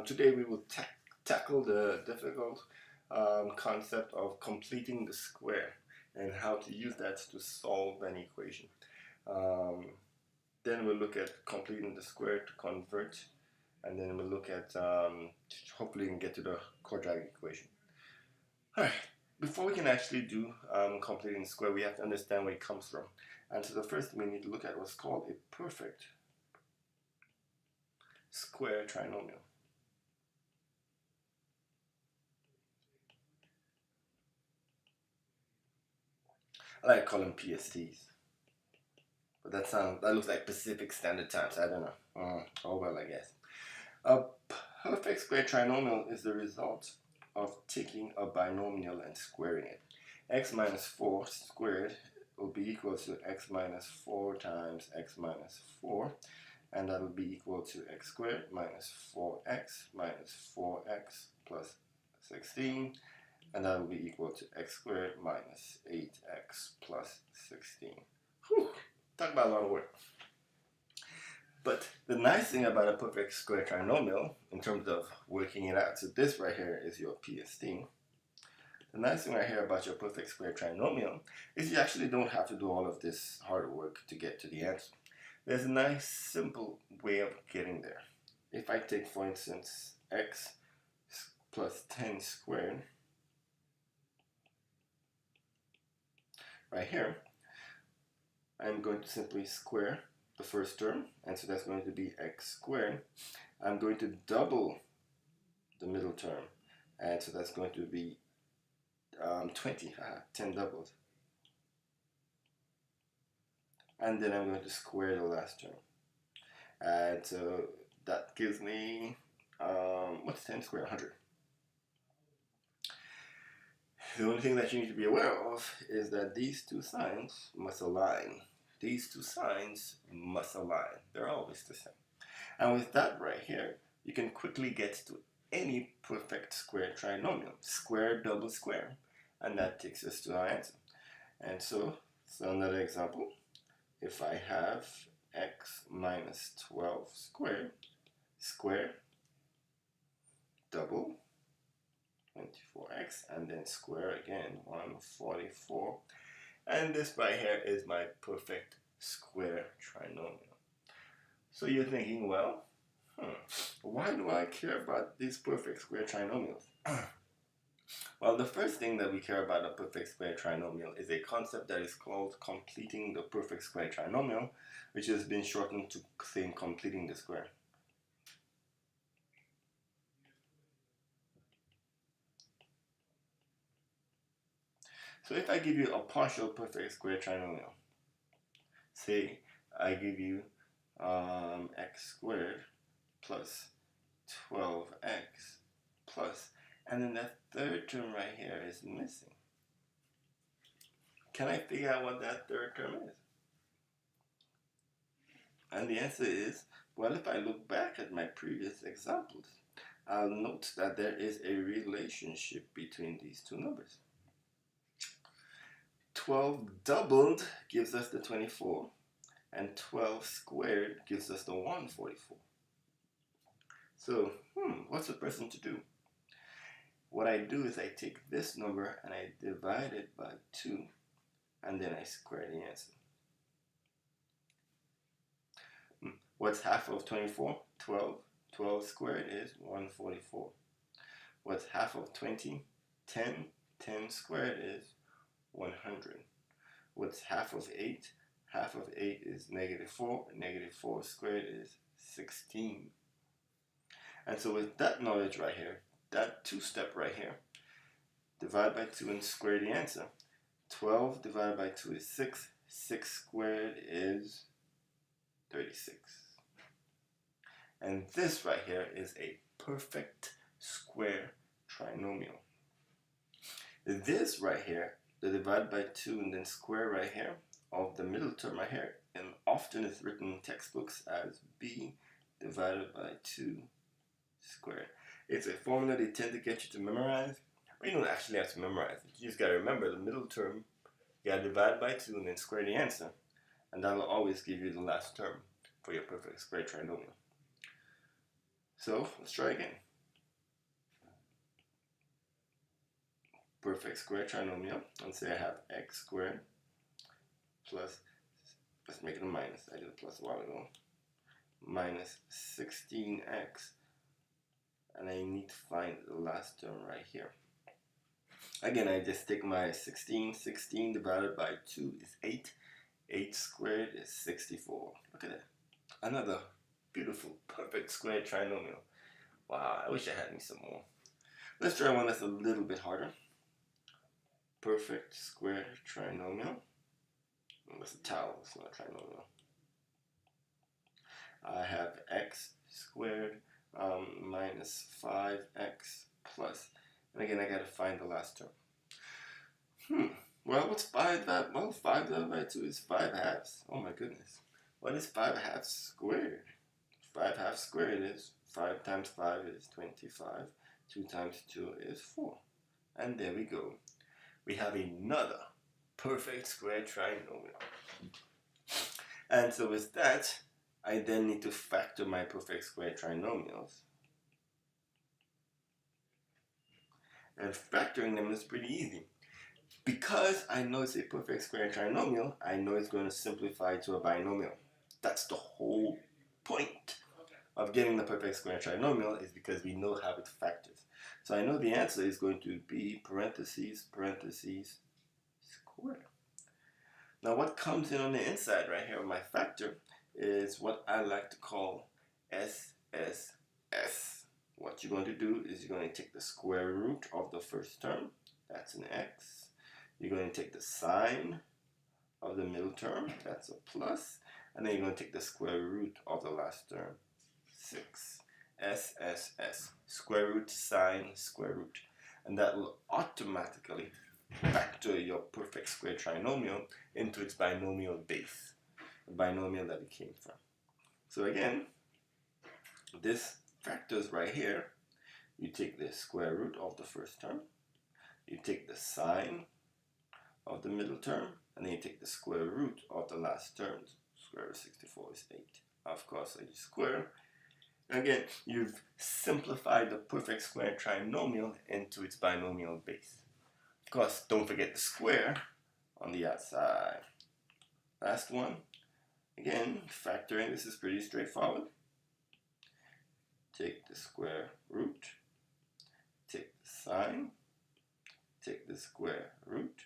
Today we will tackle the difficult concept of completing the square and how to use that to solve an equation. Then we'll look at completing the square to convert, and then we'll look at hopefully we can get to the quadratic equation. Alright, before we can actually do completing the square, we have to understand where it comes from. And so the first thing we need to look at what's called a perfect square trinomial. I like calling PSTs, but that looks like Pacific Standard Time, so I don't know. Oh well, I guess. A perfect square trinomial is the result of taking a binomial and squaring it. X minus 4 squared will be equal to x minus 4 times x minus 4, and that will be equal to x squared minus 4x minus 4x plus 16, and that will be equal to x squared minus 8x plus 16. Whew, talk about a lot of work. But the nice thing about a perfect square trinomial, in terms of working it out, so this right here is your PST. The nice thing right here about your perfect square trinomial is you actually don't have to do all of this hard work to get to the answer. There's a nice simple way of getting there. If I take, for instance, x plus 10 squared, right here, I'm going to simply square the first term, and so that's going to be x squared. I'm going to double the middle term, and so that's going to be 20, 10 doubled. And then I'm going to square the last term. And so that gives me, what's 10 squared? 100. The only thing that you need to be aware of is that these two signs must align. These two signs must align. They're always the same. And with that right here, you can quickly get to any perfect square trinomial. Square, double square. And that takes us to our answer. And so another example. If I have x minus 12 squared, square, double, 24x, and then square again, 144. And this right here is my perfect square trinomial. So you're thinking, well, why do I care about these perfect square trinomials? Well, the first thing that we care about a perfect square trinomial is a concept that is called completing the perfect square trinomial, which has been shortened to saying completing the square. So if I give you a partial perfect square trinomial, say I give you x squared plus 12x plus, and then that third term right here is missing. Can I figure out what that third term is? And the answer is, well, if I look back at my previous examples, I'll note that there is a relationship between these two numbers. 12 doubled gives us the 24, and 12 squared gives us the 144. So, what's the person to do? What I do is I take this number and I divide it by 2, and then I square the answer. What's half of 24? 12. 12 squared is 144. What's half of 20? 10. 10 squared is 100. What's half of 8? Half of 8 is negative 4. Negative 4 squared is 16. And so with that knowledge right here, that two-step right here, divide by 2 and square the answer. 12 divided by 2 is 6. 6 squared is 36. And this right here is a perfect square trinomial. This right here, the divide by 2 and then square right here, of the middle term right here, and often is written in textbooks as b divided by 2 squared. It's a formula they tend to get you to memorize, but you don't actually have to memorize it. You just got to remember the middle term, you got to divide by 2 and then square the answer, and that will always give you the last term for your perfect square trinomial. So let's try again. perfect square trinomial and say I have x squared plus, let's make it a minus, I did a plus a while ago, minus 16x, and I need to find the last term right here. Again, I just take my 16 divided by 2 is 8, 8 squared is 64. Look at that. Another beautiful perfect square trinomial. Wow, I wish I had me some more. Let's try one that's a little bit harder. Perfect square trinomial. That's a towel, it's not a trinomial. I have x squared minus 5x plus, and again I gotta find the last term. Well, what's 5 divided? Well, 5 divided by 2 is 5 halves. Oh my goodness. What is 5 halves squared? 5 halves squared is 5 times 5 is 25. 2 times 2 is 4. And there we go. We have another perfect square trinomial. And so with that, I then need to factor my perfect square trinomials. And factoring them is pretty easy. Because I know it's a perfect square trinomial, I know it's going to simplify to a binomial. That's the whole point of getting the perfect square trinomial, is because we know how it factors. So I know the answer is going to be parentheses, parentheses, square. Now what comes in on the inside right here of my factor is what I like to call SSS. What you're going to do is you're going to take the square root of the first term, that's an x. You're going to take the sine of the middle term, that's a plus, and then you're going to take the square root of the last term, 6. SSS, square root, sine, square root. And that will automatically factor your perfect square trinomial into its binomial base, the binomial that it came from. So again, this factors right here. You take the square root of the first term, you take the sine of the middle term, and then you take the square root of the last term. Square root of 64 is 8. Of course, you square. Again, you've simplified the perfect square trinomial into its binomial base. Of course, don't forget the square on the outside. Last one. Again, factoring, this is pretty straightforward. Take the square root, take the sine, take the square root,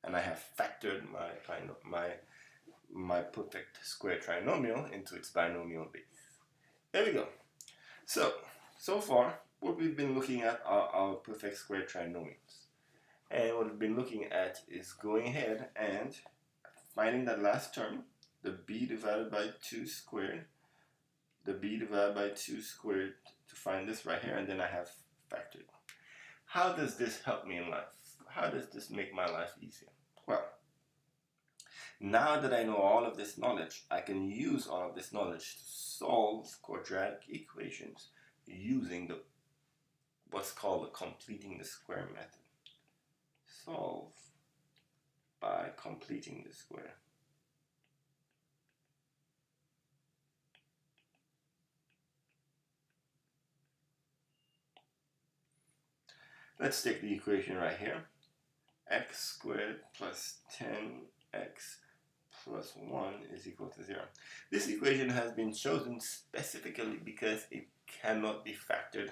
and I have factored my perfect square trinomial into its binomial base. There we go. So far, what we've been looking at are our perfect square trinomials. And what we've been looking at is going ahead and finding that last term, the b divided by 2 squared, the b divided by 2 squared, to find this right here, and then I have factored. How does this help me in life? How does this make my life easier? Well, now that I know all of this knowledge, I can use all of this knowledge to solve quadratic equations using what's called the completing the square method. Solve by completing the square. Let's take the equation right here. X squared plus 10x plus 1 is equal to 0. This equation has been chosen specifically because it cannot be factored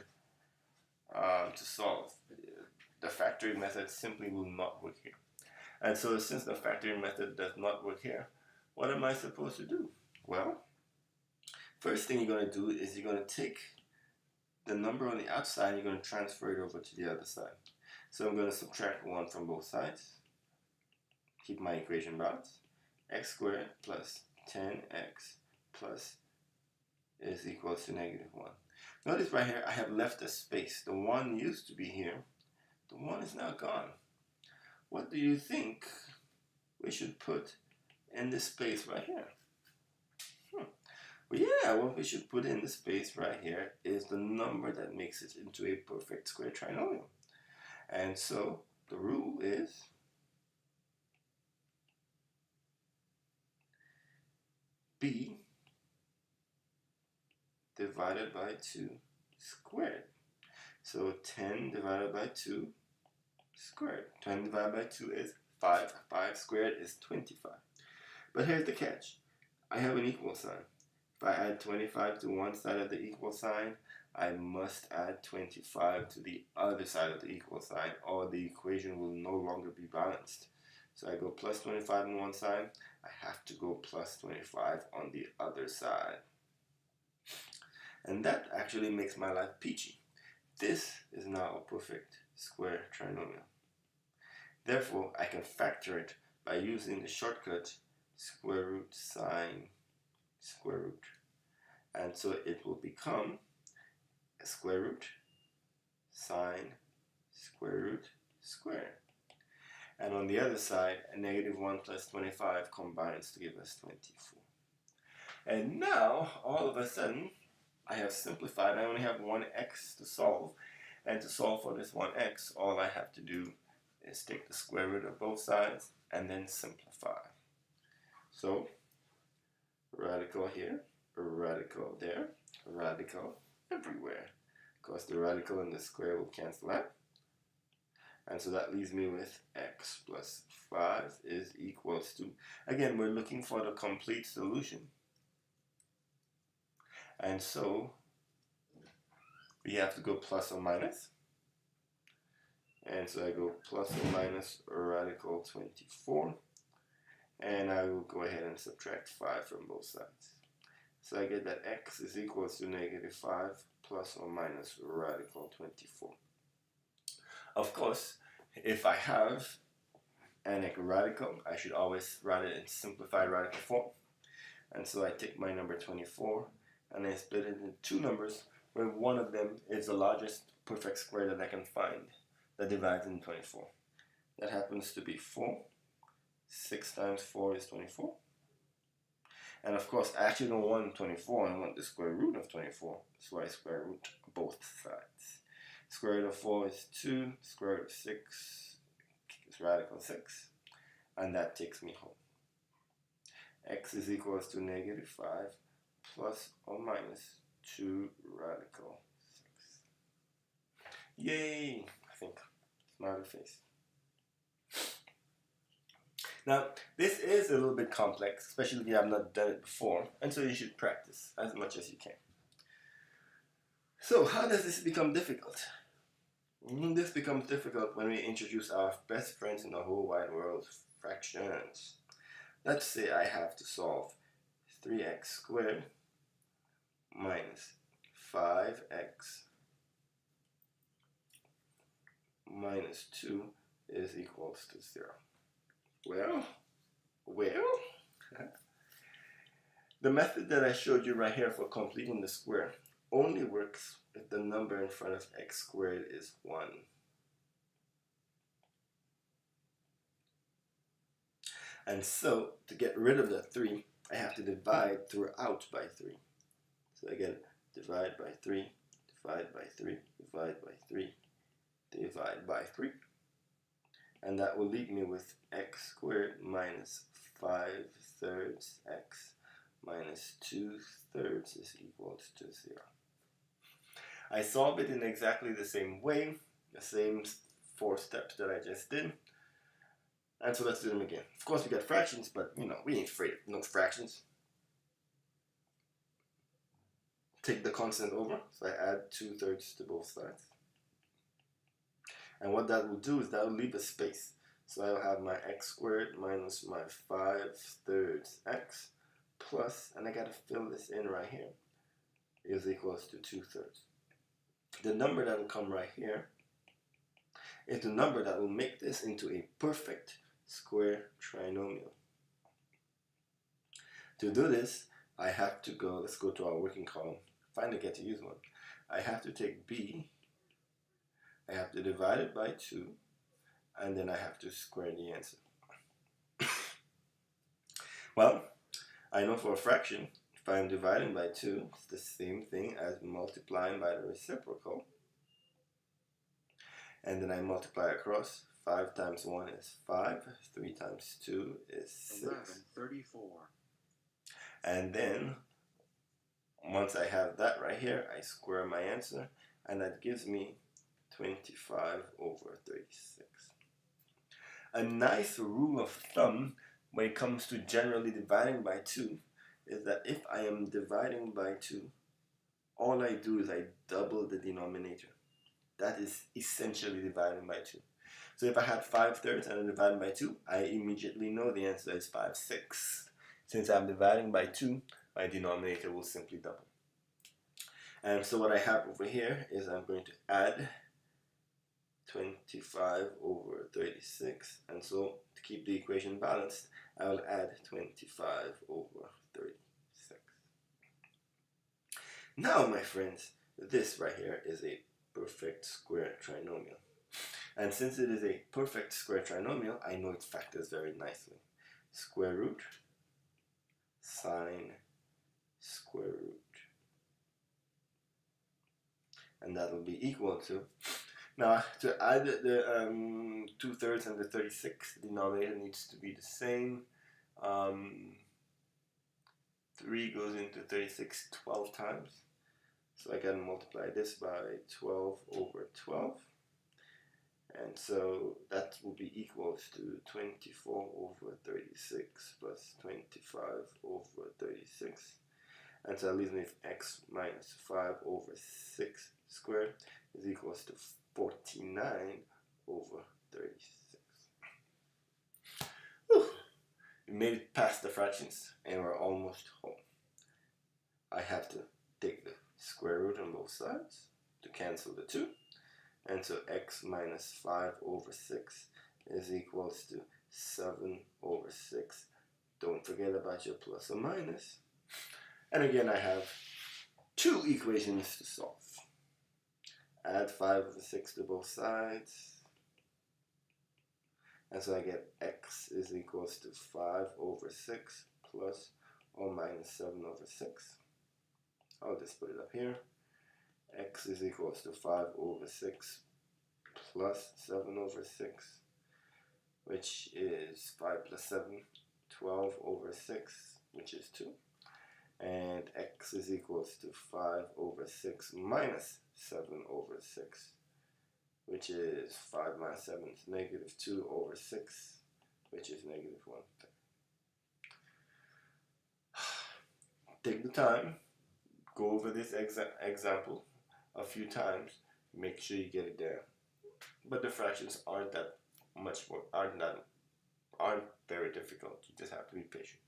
to solve. The factoring method simply will not work here. And so since the factoring method does not work here, what am I supposed to do? Well, first thing you're going to do is you're going to take the number on the outside and you're going to transfer it over to the other side. So I'm going to subtract 1 from both sides. Keep my equation balanced. X squared plus 10x plus is equals to negative 1. Notice right here I have left a space. The 1 used to be here. The 1 is now gone. What do you think we should put in this space right here? Well, yeah, what we should put in the space right here is the number that makes it into a perfect square trinomial. And so the rule is b divided by 2 squared. So 10 divided by 2 squared. 20 divided by 2 is 5. 5 squared is 25. But here's the catch. I have an equal sign. If I add 25 to one side of the equal sign, I must add 25 to the other side of the equal sign, or the equation will no longer be balanced. So I go plus 25 on one side, I have to go plus 25 on the other side. And that actually makes my life peachy. This is now a perfect square trinomial. Therefore, I can factor it by using the shortcut square root sine square root. And so it will become a square root sine square root squared. And on the other side, a negative 1 plus 25 combines to give us 24. And now, all of a sudden, I have simplified. I only have one x to solve. And to solve for this one x, all I have to do is take the square root of both sides and then simplify. So, radical here, radical there, radical everywhere. Of course, the radical and the square will cancel out. And so that leaves me with x plus 5 is equals to, again, we're looking for the complete solution. And so we have to go plus or minus. And so I go plus or minus radical 24. And I will go ahead and subtract 5 from both sides. So I get that x is equal to negative 5 plus or minus radical 24. Of course, if I have an radical, I should always write it in simplified radical form. And so I take my number 24 and I split it into two numbers where one of them is the largest perfect square that I can find that divides into 24. That happens to be 4. 6 times 4 is 24. And of course, I actually don't want 24, I want the square root of 24. So I square root both sides. Square root of 4 is 2, square root of 6 is radical 6, and that takes me home. X is equals to negative 5 plus or minus 2 radical 6. Yay! I think. Smiley face. Now, this is a little bit complex, especially if you have not done it before, and so you should practice as much as you can. So, how does this become difficult? This becomes difficult when we introduce our best friends in the whole wide world, fractions. Let's say I have to solve 3x squared minus 5x minus 2 is equals to 0. Well, the method that I showed you right here for completing the square only works if the number in front of x squared is 1. And so, to get rid of the 3, I have to divide throughout by 3. So I get divide by 3, divide by 3, divide by 3, divide by 3. And that will leave me with x squared minus 5/3 x minus 2/3 is equals to 0. I solve it in exactly the same way, the same 4 steps that I just did. And so let's do them again. Of course, we got fractions, but you know, we ain't afraid of no fractions. Take the constant over, so I add 2/3 to both sides. And what that will do is that will leave a space. So I'll have my x squared minus my 5/3 x plus, and I got to fill this in right here, is equals to 2/3. The number that will come right here is the number that will make this into a perfect square trinomial. To do this, I have to go, let's go to our working column, finally get to use one. I have to take b, I have to divide it by 2, and then I have to square the answer. Well, I know for a fraction, if I'm dividing by 2, it's the same thing as multiplying by the reciprocal. And then I multiply across. 5 times 1 is 5, 3 times 2 is 6. 1134. And then, once I have that right here, I square my answer, and that gives me 25 over 36. A nice rule of thumb when it comes to generally dividing by 2 is that if I am dividing by 2, all I do is I double the denominator. That is essentially dividing by 2. So if I had 5/3 and I divide by 2, I immediately know the answer is 5/6. Since I'm dividing by 2, my denominator will simply double. And so what I have over here is I'm going to add 25 over 36. And so to keep the equation balanced, I will add 25 over 36. Now, my friends, this right here is a perfect square trinomial. And since it is a perfect square trinomial, I know it factors very nicely. Square root, sine, square root. And that will be equal to, now to add the 2/3 and the 36, the denominator needs to be the same. 3 goes into 36 12 times. So I can multiply this by 12 over 12. And so that will be equals to 24 over 36 plus 25 over 36. And so that leaves me with x minus 5 over 6 squared is equals to 49 over 36. Whew. We made it past the fractions and we're almost home. I have to take the square root on both sides to cancel the 2. And so x minus 5 over 6 is equals to 7 over 6. Don't forget about your plus or minus. And again, I have 2 equations to solve. Add 5 over 6 to both sides. And so I get x is equals to 5 over 6 plus or minus 7 over 6. I'll just put it up here. X is equals to 5 over 6 plus 7 over 6, which is 5 plus 7, 12 over 6, which is 2. And x is equals to 5 over 6 minus 7 over 6, which is 5 minus 7 is negative 2 over 6, which is negative 1. Take the time, go over this example a few times, make sure you get it there. But the fractions aren't that much more, aren't very difficult. You just have to be patient.